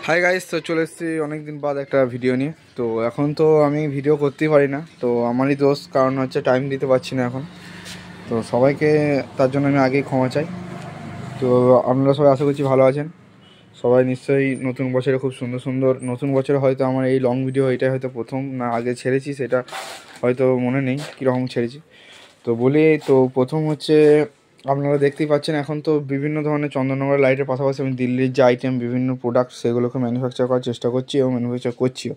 Hi guys, তো চলে এসেছি অনেকদিন বাদ একটা ভিডিও নিয়ে। তো এখন তো আমি ভিডিও করতেই পারি না, তো আমারই দোষ, কারণ হচ্ছে টাইম দিতে পারছি না এখন। তো সবাইকে তার জন্য আমি আগেই ক্ষমা চাই। তো আপনারা সবাই আশা করছি ভালো আছেন। সবাই নিশ্চয়ই নতুন বছরে খুব সুন্দর সুন্দর, নতুন বছরে হয়তো আমার এই লং ভিডিও এটাই হয়তো প্রথম, না আগে ছেড়েছি সেটা হয়তো মনে নেই কীরকম ছেড়েছি। তো বলি, তো প্রথম হচ্ছে আপনারা দেখতেই পাচ্ছেন এখন তো বিভিন্ন ধরনের চন্দননগরের লাইটের পাশাপাশি আমি দিল্লির যে আইটেম বিভিন্ন প্রোডাক্ট সেগুলোকে ম্যানুফ্যাকচার করার চেষ্টা করছি এবং ম্যানুফ্যাকচার করছিও।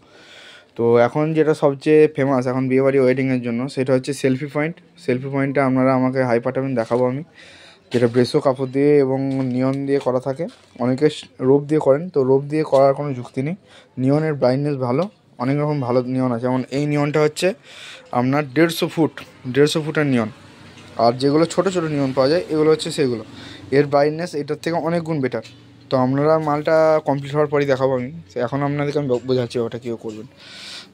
তো এখন যেটা সবচেয়ে ফেমাস এখন বিয়েবাড়ি ওয়েডিংয়ের জন্য সেটা হচ্ছে সেলফি পয়েন্ট। সেলফি পয়েন্টটা আপনারা আমাকে হাই পাঠাবেন, দেখাবো আমি, যেটা ব্রেসো কাপড় দিয়ে এবং নিয়ন দিয়ে করা থাকে। অনেকে রোপ দিয়ে করেন, তো রোপ দিয়ে করার কোনো যুক্তি নেই। নিয়নের ব্রাইটনেস ভালো, অনেক রকম ভালো নিয়ন আছে। যেমন এই নিয়নটা হচ্ছে আপনার 150 ফুটের নিয়ন। আর যেগুলো ছোটো ছোটো নিয়ন পাওয়া যায় এগুলো হচ্ছে সেগুলো, এর ব্রাইটনেস এটার থেকে অনেক গুণ বেটার। তো আপনারা মালটা কমপ্লিট হওয়ার পরই দেখাবো আমি, এখন আপনাদেরকে আমি বোঝাচ্ছি ওটা কীভাবে করবেন।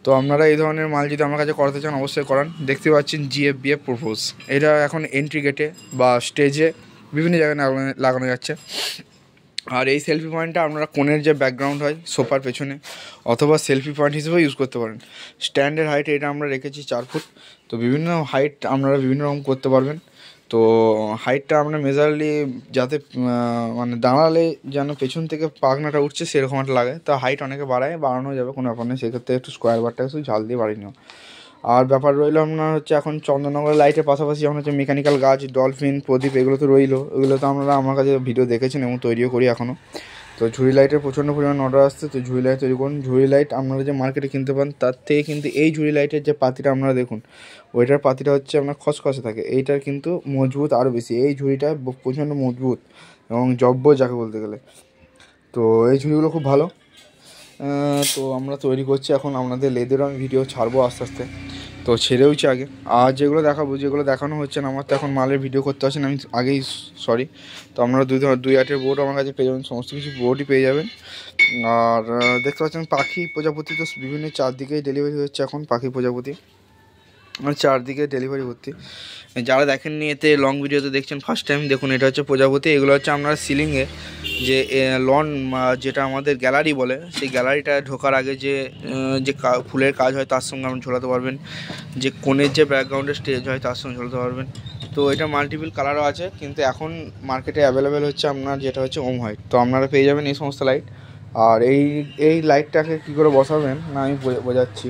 তো আপনারা এই ধরনের মাল যদি আমার কাছে করাতে চান অবশ্যই করান। দেখতে পাচ্ছেন GFBF প্রপোজ, এটা এখন এন্ট্রি গেটে বা স্টেজে বিভিন্ন জায়গায় লাগানো যাচ্ছে। আর এই সেলফি পয়েন্টটা আপনারা কোণের যে ব্যাকগ্রাউন্ড হয় সোফার পেছনে, অথবা সেলফি পয়েন্ট হিসেবেও ইউজ করতে পারেন। স্ট্যান্ডের হাইট এটা আমরা রেখেছি 4 ফুট। তো বিভিন্ন হাইট আপনারা বিভিন্ন রকম করতে পারবেন। তো হাইটটা আমরা মেজারলি যাতে মানে দাঁড়ালে যেন পেছন থেকে পাখনাটা উঠছে সেরকম একটা লাগে। তো হাইট অনেকে বাড়ানো যাবে, কোনো ব্যাপার নেই। সেক্ষেত্রে একটু স্কোয়ার বারটাকে শুধু ঝাল দিয়ে বাড়িয়ে নেওয়া। আর ব্যাপার রইলো আপনার হচ্ছে এখন চন্দননগরের লাইটের পাশাপাশি যেমন হচ্ছে মেকানিক্যাল গাছ, ডলফিন, প্রদীপ, এগুলো তো রইলো। এগুলো তো আপনারা আমার কাছে ভিডিও দেখেছেন এবং তৈরিও করি এখনও। তো ঝুড়ি লাইটের প্রচণ্ড পরিমাণ অর্ডার আসছে, তো ঝুড়ি লাইট তৈরি করুন। ঝুড়ি লাইট আপনারা যে মার্কেটে কিনতে পান তার থেকে কিন্তু এই ঝুড়ি লাইটের যে পাতিটা আপনারা দেখুন, ওইটার পাতিটা হচ্ছে আপনার খসখসে থাকে, এইটার কিন্তু মজবুত আরও বেশি। এই ঝুড়িটা প্রচণ্ড মজবুত এবং জব্বর যাকে বলতে গেলে। তো এই ঝুড়িগুলো খুব ভালো। তো আমরা তৈরি করছি এখন, আপনাদের লেদেরও আমি ভিডিও ছাড়বো আস্তে আস্তে, তো ছেড়েওছি আগে। আর যেগুলো দেখাবো, যেগুলো দেখানো হচ্ছে না, আমার তো এখন মালের ভিডিও করতে পারছি না আমি, আগেই সরি। তো আপনারা 2-8 বোর্ড আমার কাছে পেয়ে যাবেন, সমস্ত কিছু বোর্ডই পেয়ে যাবেন। আর দেখতে পাচ্ছেন পাখি প্রজাপতি তো বিভিন্ন চারদিকেই ডেলিভারি হচ্ছে এখন, পাখি প্রজাপতি আর চারদিকে ডেলিভারি ভর্তি। যারা দেখেননি এতে লং ভিডিওতে দেখছেন ফার্স্ট টাইম, দেখুন এটা হচ্ছে প্রজাপতি। এগুলো হচ্ছে আপনার সিলিংয়ে যে লন, যেটা আমাদের গ্যালারি বলে, সেই গ্যালারিটা ঢোকার আগে যে ফুলের কাজ হয় তার সঙ্গে আপনি ঝোলাতে পারবেন, যে কোণের যে ব্যাকগ্রাউন্ডের স্টেজ হয় তার সঙ্গে ঝোলাতে পারবেন। তো এটা মাল্টিপল কালারও আছে, কিন্তু এখন মার্কেটে অ্যাভেলেবেল হচ্ছে আপনার যেটা হচ্ছে ওম হোয়াইট। তো আপনারা পেয়ে যাবেন এই সমস্ত লাইট। আর এই লাইটটাকে কী করে বসাবেন না আমি বোঝাচ্ছি।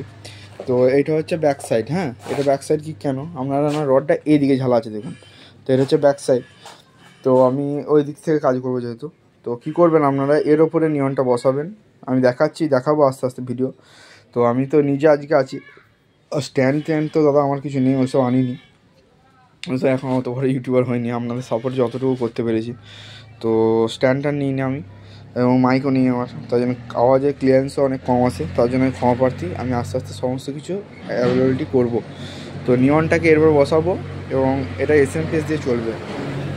তো এইটা হচ্ছে ব্যাক সাইড। হ্যাঁ, এটা ব্যাক সাইড কি কেন, আপনারা না রডটা এইদিকে ঝালা আছে দেখুন, তো এটা হচ্ছে ব্যাক সাইড। তো আমি ওই দিক থেকে কাজ করবো যেহেতু, তো কী করবেন আপনারা এর ওপরে নিয়নটা বসাবেন। আমি দেখাবো আস্তে আস্তে ভিডিও। তো আমি তো নিজে আজকে আছি, স্ট্যান্ড তো দাদা আমার কিছু নেই, ওইসব আনিনি, ওইসব এখন অত বড় ইউটিউবার হয়নি, আপনাদের সাপোর্ট যতটুকু করতে পেরেছি। তো স্ট্যান্ডটা নিই না আমি, এবং মাইকও নিই আমার, তার জন্য আওয়াজের ক্লিয়ারেন্সও অনেক কম আসে, তার জন্য আমি ক্ষমা প্রার্থী। আমি আস্তে আস্তে সমস্ত কিছু অ্যাভেলেবিলিটি করবো। তো নিয়নটাকে এরপর বসাবো এবং এটা SMPS দিয়ে চলবে।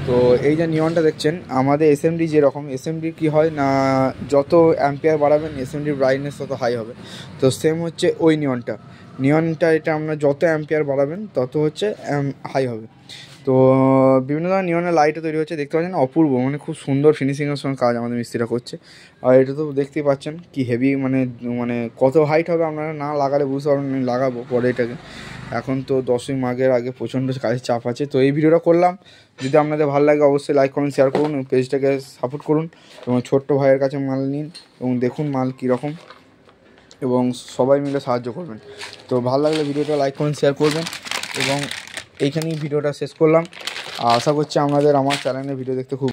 তো এই যে নিয়নটা দেখছেন আমাদের SMD যেরকম, SMD কী হয় না, যত অ্যাম্পিয়ার বাড়াবেন SMDর ব্রাইটনেস তত হাই হবে। তো সেম হচ্ছে ওই নিয়নটা এটা আমরা যত অ্যাম্পিয়ার বাড়াবেন তত হচ্ছে হাই হবে। তো বিভিন্ন ধরনের নিয়নের লাইটও তৈরি হচ্ছে, দেখতে পাচ্ছেন অপূর্ব, মানে খুব সুন্দর ফিনিশিংয়ের সঙ্গে কাজ আমাদের মিস্ত্রিরা করছে। আর এটা তো দেখতেই পাচ্ছেন কি হেভি, মানে কত হাইট হবে আপনারা না লাগালে বুঝতে পারবেন। আমি লাগাবো পরে এটাকে, এখন তো 10ই মাঘের আগে প্রচণ্ড কাজের চাপ আছে। তো এই ভিডিওটা করলাম, যদি আপনাদের ভালো লাগে অবশ্যই লাইক কমেন্ট শেয়ার করুন এবং পেজটাকে সাপোর্ট করুন এবং ছোট্ট ভাইয়ের কাছে মাল নিন এবং দেখুন মাল কীরকম, এবং সবাই মিলে সাহায্য করবেন। তো ভালো লাগলে ভিডিওটা লাইক কমেন্ট শেয়ার করবেন, এবং এইখানেই ভিডিওটা শেষ করলাম। আশা করছি আপনাদের আমার চ্যানেলে ভিডিও দেখতে খুব